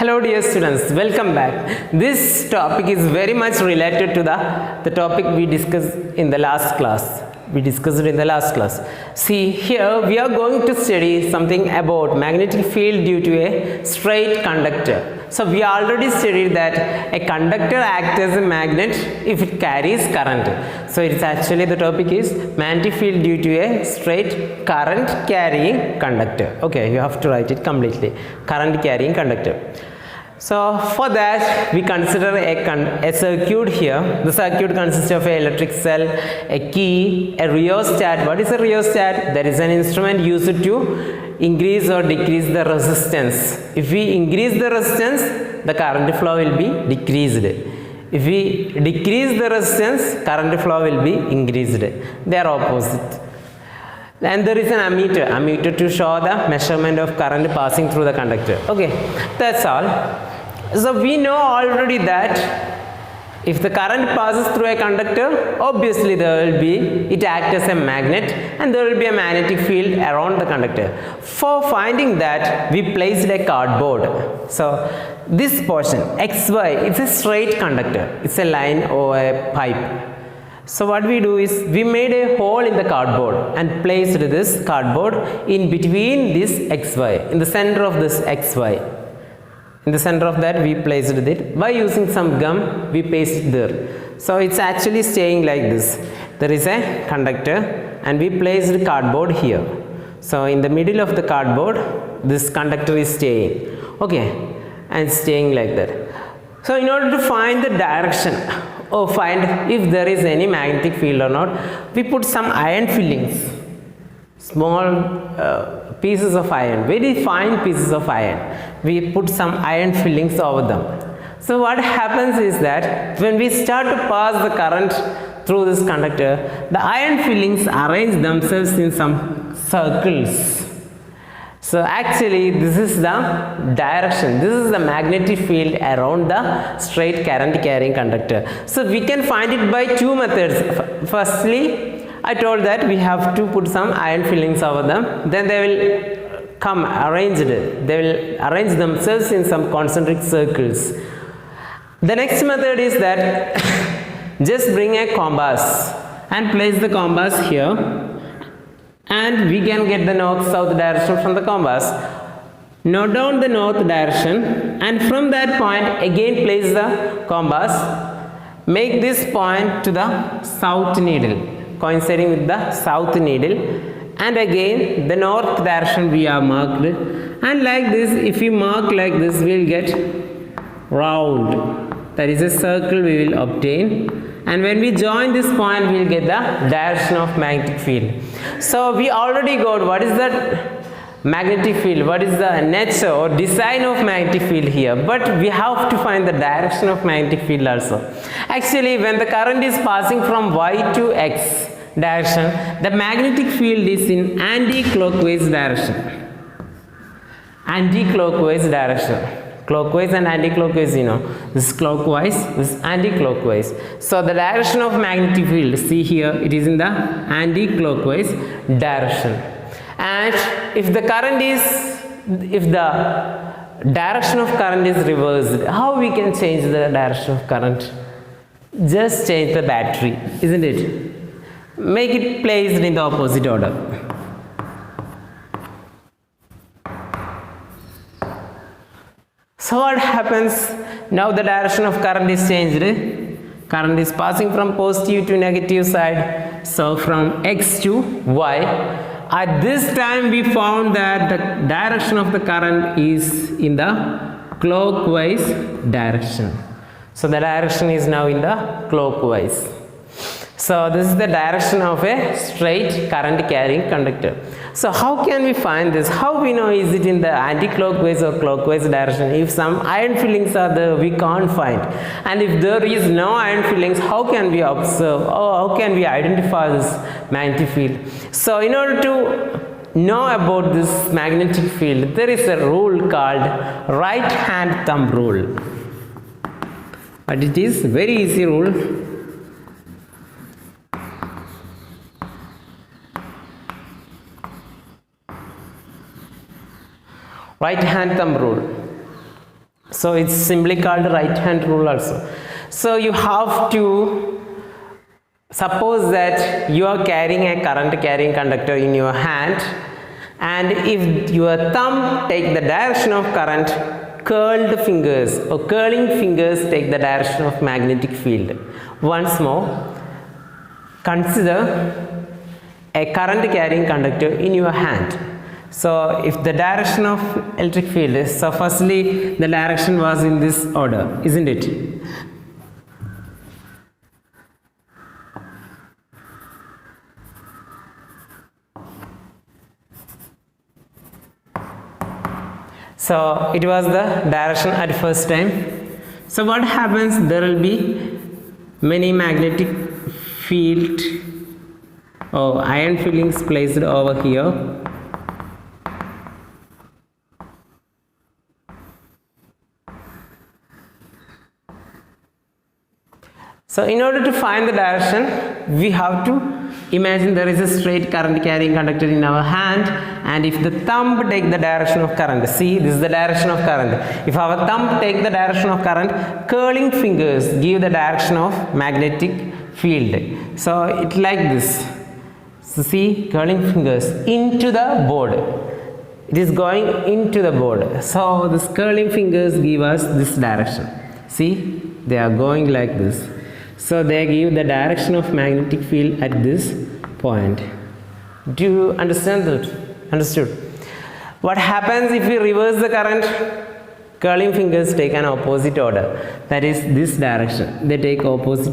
Hello dear students, welcome back. This topic is very much related to the topic we discussed in the last class. See, here we are going to study something about magnetic field due to a straight conductor. So we already studied that a conductor acts as a magnet if it carries current. So it's actually the topic is magnetic field due to a straight current carrying conductor. Okay, you have to write it completely. Current carrying conductor. So for that we consider a circuit here. The circuit consists of an electric cell, a key, a rheostat. What is a rheostat? That is an instrument used to increase or decrease the resistance. If we increase the resistance, the current flow will be decreased. If we decrease the resistance, current flow will be increased. They are opposite. And there is an ammeter to show the measurement of current passing through the conductor. Okay, that's all. So we know already that if the current passes through a conductor, obviously it acts as a magnet and there will be a magnetic field around the conductor. For finding that, we placed a cardboard. So this portion XY, it's a straight conductor. It's a line or a pipe. So what we do is we made a hole in the cardboard and placed this cardboard in between this XY, in the center of this XY. In the center of that we placed it. By using some gum we pasted there. So it's actually staying like this. There is a conductor and we placed cardboard here. So in the middle of the cardboard this conductor is staying. Okay, and staying like that. So in order to find the direction or find if there is any magnetic field or not, we put some iron fillings, small pieces of iron, very fine pieces of iron. We put some iron fillings over them. So what happens is that when we start to pass the current through this conductor, the iron fillings arrange themselves in some circles. So actually this is the direction, this is the magnetic field around the straight current carrying conductor. So we can find it by two methods. Firstly, I told that we have to put some iron fillings over them, then they will come arranged, they will arrange themselves in some concentric circles. The next method is that just bring a compass and place the compass here, and we can get the north-south direction from the compass. Note down the north direction and from that point again place the compass. Make this point to the south needle, coinciding with the south needle, and again the north direction we have marked. And like this, if we mark like this, we will get round. That is a circle we will obtain. And when we join this point, we will get the direction of magnetic field. So we already got what is the magnetic field, what is the nature or design of magnetic field here, but we have to find the direction of magnetic field also. Actually, when the current is passing from Y to X direction, the magnetic field is in anti-clockwise direction. Anti-clockwise direction. Clockwise and anti-clockwise, you know, this is clockwise, this is anti-clockwise. So the direction of magnetic field, see here, it is in the anti-clockwise direction. And if the direction of current is reversed, how we can change the direction of current? Just change the battery, isn't it? Make it placed in the opposite order. So what happens? Now the direction of current is changed. Current is passing from positive to negative side. So from X to Y. At this time we found that the direction of the current is in the clockwise direction. So the direction is now in the clockwise. So this is the direction of a straight current carrying conductor. So how can we find this? How we know is it in the anti-clockwise or clockwise direction? If some iron fillings are there, we can't find. And if there is no iron fillings, how can we observe or how can we identify this magnetic field? So in order to know about this magnetic field, there is a rule called right hand thumb rule. But it is very easy rule. Right hand thumb rule. So it's simply called right hand rule also. So you have to suppose that you are carrying a current carrying conductor in your hand, and if your thumb take the direction of current, curled fingers or curling fingers take the direction of magnetic field. Once more, consider a current carrying conductor in your hand. So if the direction of electric field is, so firstly the direction was in this order, isn't it? So it was the direction at first time. So what happens, there will be many magnetic field or iron fillings placed over here. So in order to find the direction, we have to imagine there is a straight current carrying conductor in our hand, and if the thumb take the direction of current, see, this is the direction of current. If our thumb take the direction of current, curling fingers give the direction of magnetic field. So it like this. So see, curling fingers into the board. It is going into the board. So this curling fingers give us this direction. See, they are going like this. So they give the direction of magnetic field at this point. Do you understand that? Understood? What happens if we reverse the current? Curling fingers take an opposite order. That is this direction. They take opposite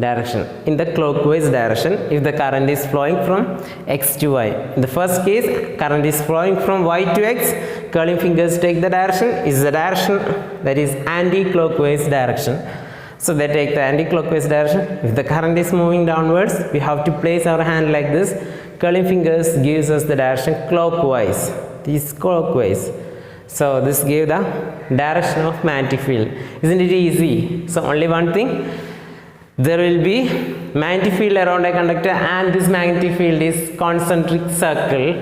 direction in the clockwise direction if the current is flowing from X to Y. In the first case, current is flowing from Y to X. Curling fingers take the direction is the direction that is anti-clockwise direction. So they take the anti-clockwise direction. If the current is moving downwards, we have to place our hand like this. Curling fingers gives us the direction clockwise. This is clockwise. So this gives the direction of magnetic field. Isn't it easy? So only one thing. There will be magnetic field around a conductor, and this magnetic field is concentric circle,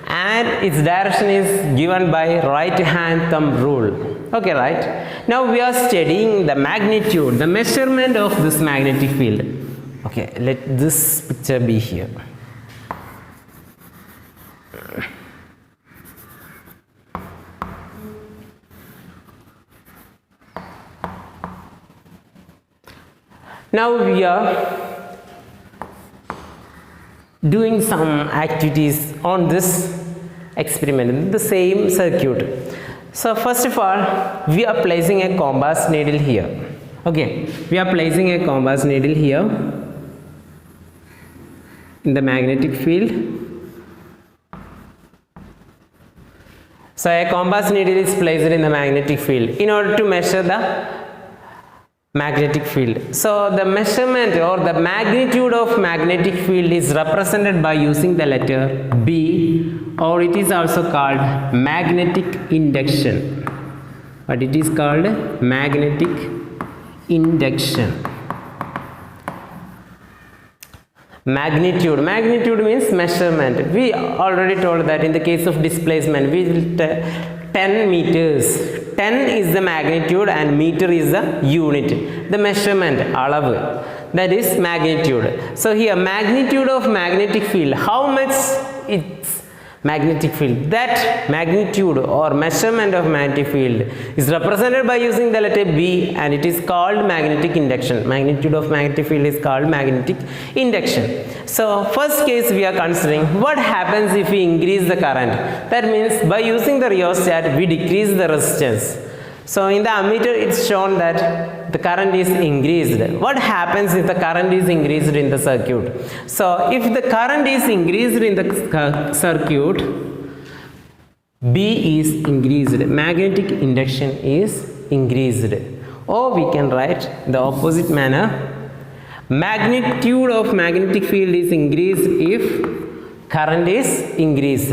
and its direction is given by right hand thumb rule. Okay, right? Now we are studying the magnitude, the measurement of this magnetic field. Okay, let this picture be here. Now we are doing some activities on this experiment, the same circuit. So first of all, we are placing a compass needle here. Okay, we are placing a compass needle here in the magnetic field. So a compass needle is placed in the magnetic field in order to measure the magnetic field. So the measurement or the magnitude of magnetic field is represented by using the letter B, or it is also called magnetic induction. But it is called magnetic induction. Magnitude. Magnitude means measurement. We already told that in the case of displacement, we will 10 meters. 10 is the magnitude and meter is the unit. The measurement, alavu, that is magnitude. So here magnitude of magnetic field, how much its magnetic field, that magnitude or measurement of magnetic field is represented by using the letter B, and it is called magnetic induction. Magnitude of magnetic field is called magnetic induction. So first case we are considering what happens if we increase the current. That means by using the rheostat we decrease the resistance. So in the ammeter it's shown that the current is increased. What happens if the current is increased in the circuit? So if the current is increased in the circuit, B is increased, magnetic induction is increased. Or we can write the opposite manner. Magnitude of magnetic field is increased if current is increased.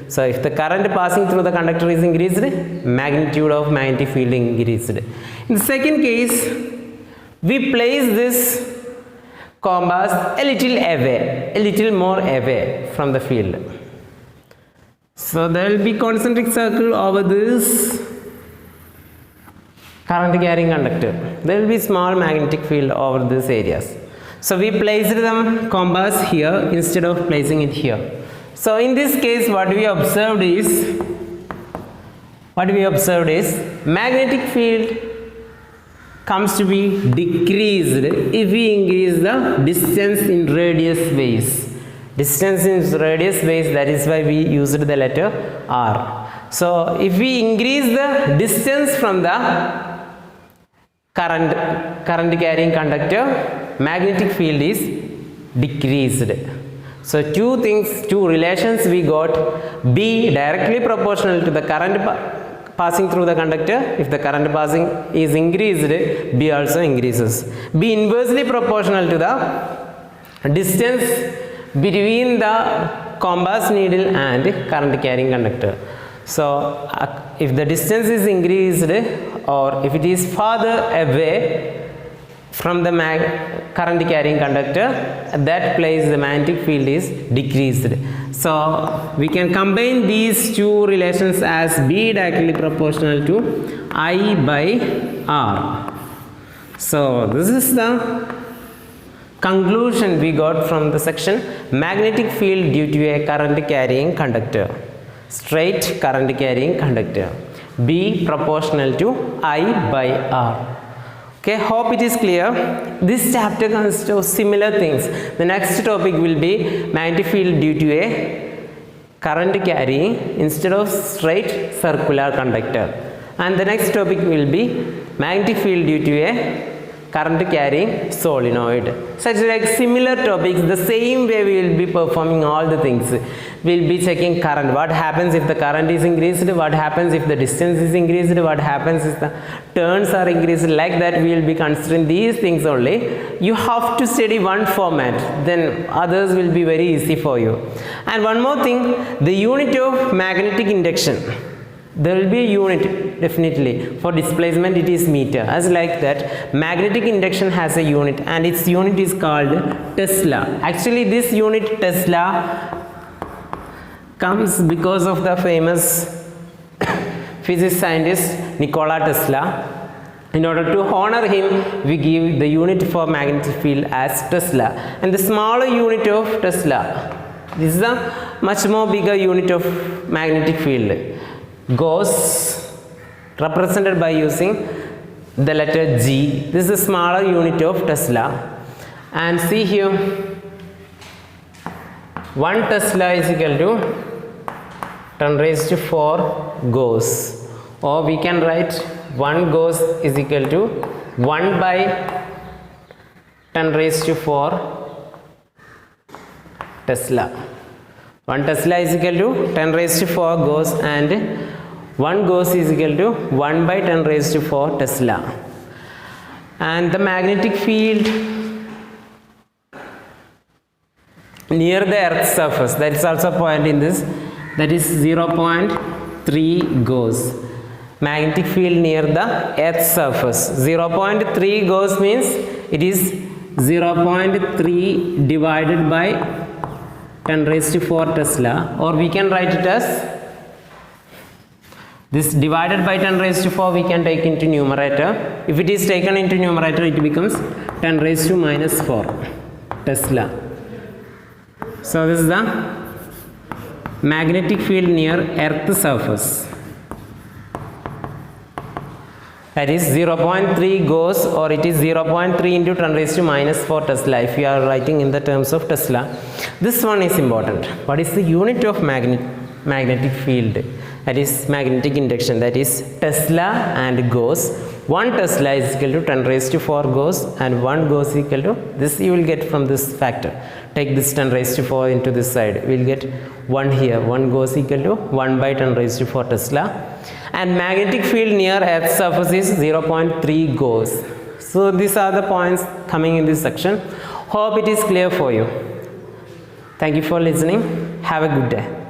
So if the current passing through the conductor is increased, magnitude of magnetic field increased. In the second case, we place this compass a little away, a little more away from the field. So there will be concentric circle over this. current carrying conductor. There will be small magnetic field over these areas. So we placed the compass here instead of placing it here. So in this case what we observed is magnetic field comes to be decreased if we increase the distance in radius base. Distance in radius base, that is why we used the letter R. So if we increase the distance from the current carrying conductor, magnetic field is decreased. So two relations we got: B directly proportional to the current passing through the conductor. If the current passing is increased, B also increases. B inversely proportional to the distance between the compass needle and current carrying conductor. So if the distance is increased or if it is farther away from the current carrying conductor, at that place the magnetic field is decreased. So we can combine these two relations as B directly proportional to I by R. So this is the conclusion we got from the section magnetic field due to a current carrying conductor. Straight current carrying conductor. B proportional to I by R. Okay, hope it is clear. This chapter consists of similar things. The next topic will be magnetic field due to a current carrying instead of straight circular conductor. And the next topic will be magnetic field due to a current carrying solenoid. Such like similar topics, the same way we will be performing all the things. We will be checking current. What happens if the current is increased? What happens if the distance is increased? What happens if the turns are increased? Like that we will be considering these things only. You have to study one format, then others will be very easy for you. And one more thing, the unit of magnetic induction. There will be a unit definitely. For displacement it is meter. As like that, magnetic induction has a unit and its unit is called Tesla. Actually this unit Tesla comes because of the famous physics scientist Nikola Tesla. In order to honor him, we give the unit for magnetic field as Tesla. And the smaller unit of Tesla, this is a much more bigger unit of magnetic field, Gauss, represented by using the letter G. This is a smaller unit of Tesla. And see here, 1 Tesla is equal to 10 raised to 4 Gauss. Or we can write 1 Gauss is equal to 1 by 10 raised to 4 Tesla. 1 Tesla is equal to 10 raised to 4 Gauss and 1 Gauss is equal to 1 by 10 raised to 4 Tesla. And the magnetic field near the Earth's surface, that is also a point in this, that is 0.3 Gauss. Magnetic field near the Earth's surface. 0.3 Gauss means it is 0.3 divided by 10 raised to 4 Tesla, or we can write it as this divided by 10 raised to 4 we can take into numerator. If it is taken into numerator, it becomes 10 raised to minus 4 Tesla. So this is the magnetic field near Earth's surface. That is 0.3 Gauss, or it is 0.3 into 10 raised to minus 4 Tesla if you are writing in the terms of Tesla. This one is important. What is the unit of magnetic field? That is magnetic induction, that is Tesla and Gauss. 1 Tesla is equal to 10 raised to 4 Gauss and 1 Gauss is equal to, this you will get from this factor. Take this 10 raised to 4 into this side. We will get 1 here. 1 Gauss equal to 1 by 10 raised to 4 Tesla. And magnetic field near Earth's surface is 0.3 Gauss. So these are the points coming in this section. Hope it is clear for you. Thank you for listening. Have a good day.